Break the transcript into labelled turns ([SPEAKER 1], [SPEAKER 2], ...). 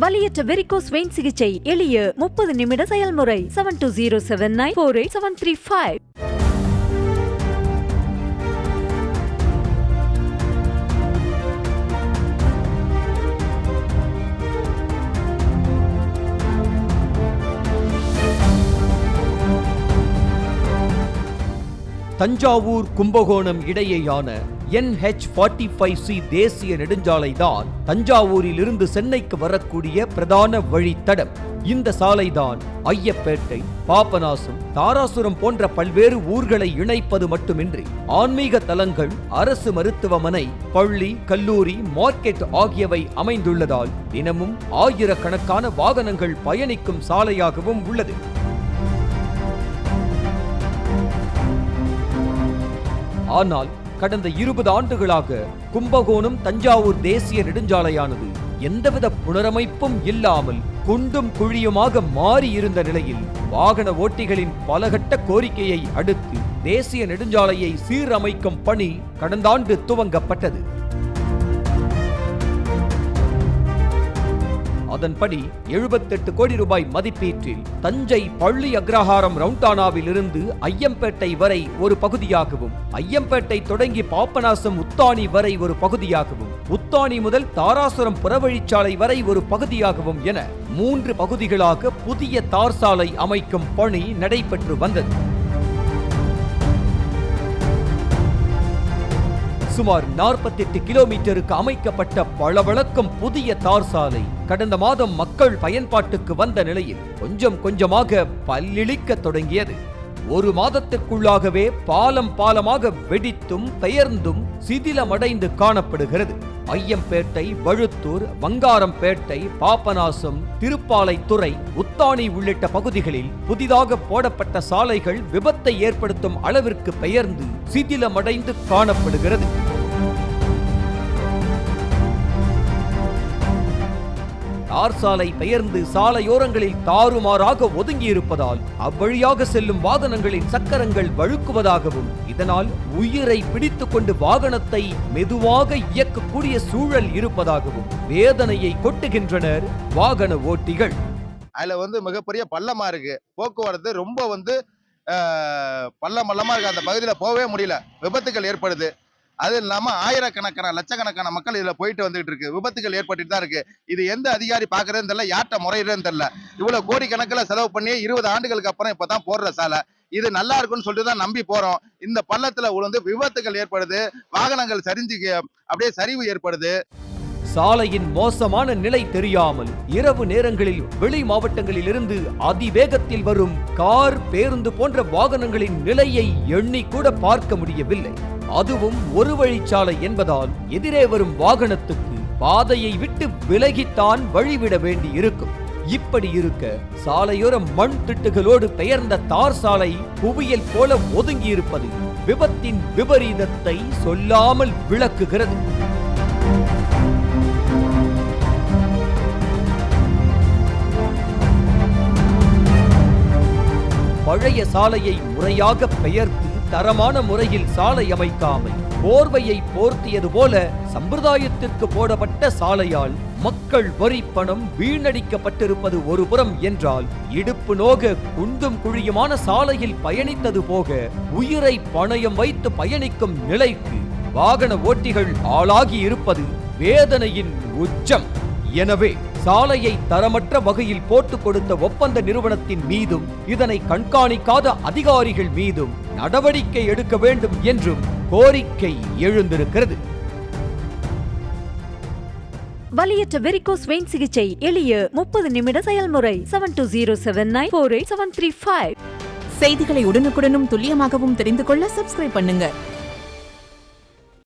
[SPEAKER 1] வலியற்ற varicose vein சிகிச்சை எளிய 30 நிமிட செயல்முறை 7207948735.
[SPEAKER 2] தஞ்சாவூர் கும்பகோணம் இடையேயான NH45C தேசிய நெடுஞ்சாலைதான் தஞ்சாவூரில் இருந்து சென்னைக்கு வரக்கூடிய பிரதான வழித்தடம். இந்த சாலைதான் ஐயப்பேட்டை, பாபநாசம், தாராசுரம் போன்ற பல்வேறு ஊர்களை இணைப்பது மட்டுமின்றி ஆன்மீக தலங்கள், அரசு மருத்துவமனை, பள்ளி, கல்லூரி, மார்க்கெட் ஆகியவை அமைந்துள்ளதால் தினமும் ஆயிரக்கணக்கான வாகனங்கள் பயணிக்கும் சாலையாகவும் உள்ளது. ஆனால் கடந்த 20 ஆண்டுகளாக கும்பகோணம் தஞ்சாவூர் தேசிய நெடுஞ்சாலையானது எந்தவித புனரமைப்பும் இல்லாமல் குண்டும் குழியுமாக மாறி இருந்த நிலையில் வாகன ஓட்டிகளின் பலகட்ட கோரிக்கையை அடுத்து தேசிய நெடுஞ்சாலையை சீரமைக்கும் பணி கடந்த ஆண்டு துவங்கப்பட்டது. அதன்படி 78 கோடி ரூபாய் மதிப்பீட்டில் தஞ்சை பள்ளி அக்ரஹாரம் ரவுண்டானாவில் இருந்து ஐயம்பேட்டை வரை ஒரு பகுதியாகவும், ஐயம்பேட்டை தொடங்கி பாபநாசம் உத்தானி வரை ஒரு பகுதியாகவும், உத்தானி முதல் தாராசுரம் புறவழிச்சாலை வரை ஒரு பகுதியாகவும் என 3 பகுதிகளாக புதிய தார் சாலை அமைக்கும் பணி நடைபெற்று வந்தது. சுமார் 48 கிலோமீட்டருக்கு அமைக்கப்பட்ட பளபளக்கும் புதிய தார் சாலை கடந்த மாதம் மக்கள் பயன்பாட்டுக்கு வந்த நிலையில் கொஞ்சம் கொஞ்சமாக பல்லிழிக்க தொடங்கியது. ஒரு மாதத்திற்குள்ளாகவே பாலம் பாலமாக வெடித்தும் பெயர்ந்தும் சிதிலமடைந்து காணப்படுகிறது. ஐயம்பேட்டை, வழுத்தூர், வங்காரம்பேட்டை, பாபநாசம், திருப்பாலைத்துறை, உத்தானி உள்ளிட்ட பகுதிகளில் புதிதாக போடப்பட்ட சாலைகள் விபத்தை ஏற்படுத்தும் அளவிற்கு பெயர்ந்து சிதிலமடைந்து காணப்படுகிறது. தார் சாலை பெயர்ந்து சாலையோரங்களில் தாறுமாறாக ஒதுங்கி இருப்பதால் அவ்வழியாக செல்லும் வாகனங்களின் சக்கரங்கள் வழுக்குவதாகவும், இதனால் உயிரை பிடித்துக் கொண்டு வாகனத்தை மெதுவாக இயக்கக்கூடிய சூழல் இருப்பதாகவும் வேதனையை கொட்டுகின்றனர் வாகன ஓட்டிகள்.
[SPEAKER 3] அதுல மிகப்பெரிய பள்ளமா இருக்கு, போக்குவரத்து ரொம்ப பள்ளமா இருக்கு. அந்த பகுதியில போகவே முடியல, விபத்துகள் ஏற்படுது. அது இல்லாம ஆயிரக்கணக்கான லட்சக்கணக்கான மக்கள் இதுல போயிட்டு வந்துட்டு இருக்கு, விபத்துகள் ஏற்பட்டு தான் இருக்கு. இது எந்த அதிகாரி பாக்குறதுன்னு தெரியல, யார்கிட்ட முறையிடுறதுன்னு தெரியல. இவ்வளவு கோடிக்கணக்கில் செலவு பண்ணி 20 ஆண்டுகளுக்கு அப்புறம் இப்பதான் போடுற சாலை இது நல்லா இருக்குன்னு சொல்லிட்டு தான் நம்பி போறோம். இந்த பள்ளத்துல விழுந்து விபத்துகள் ஏற்படுது, வாகனங்கள் அப்படியே சரிவு ஏற்படுது.
[SPEAKER 2] சாலையின் மோசமான நிலை தெரியாமல் இரவு நேரங்களில் வெளி மாவட்டங்களில் இருந்து அதிவேகத்தில் வரும் கார், பேருந்து போன்ற வாகனங்களின் நிலையை எண்ணி கூட பார்க்க முடியவில்லை. அதுவும் ஒரு வழிச்சாலை என்பதால் எதிரே வரும் வாகனத்துக்கு பாதையை விட்டு விலகித்தான் வழிவிட வேண்டி இருக்கும். இப்படி இருக்க சாலையோர மண் திட்டுகளோடு பெயர்ந்த தார் சாலை புவியல் போல ஒதுங்கி இருப்பது விபத்தின் விபரீதத்தை சொல்லாமல் விளக்குகிறது. பழைய சாலையை முறையாக பெயர்த்து தரமான முறையில் சாலை அமைக்காமல் போர்வையை போர்த்தியது போல சம்பிரதாயத்திற்கு போடப்பட்ட சாலையால் மக்கள் வரி பணம் வீணடிக்கப்பட்டிருப்பது ஒரு புறம் என்றால், இடுப்பு நோக குண்டும் குழியுமான சாலையில் பயணித்தது போக உயிரை பணயம் வைத்து பயணிக்கும் நிலைக்கு வாகன ஓட்டிகள் ஆளாகி இருப்பது வேதனையின் உச்சம். எனவே சாலையை தரமற்ற வகையில் போட்டுக் கொடுத்த ஒப்பந்த நிறுவனத்தின் மீதும் இதனை கண்காணிக்காத அதிகாரிகள் மீதும் நடவடிக்கை எடுக்க வேண்டும் என்றும் கோரிக்கை எழுந்திருக்கிறது.
[SPEAKER 1] வலியற்ற வெரிகோஸ் வெயின் சிகிச்சை எளிய 30 நிமிட செயல்முறை 7207948735.
[SPEAKER 4] செய்திகளை உடனுக்குடனும் துல்லியமாகவும் தெரிந்து கொள்ள சப்ஸ்கிரைப் பண்ணுங்க.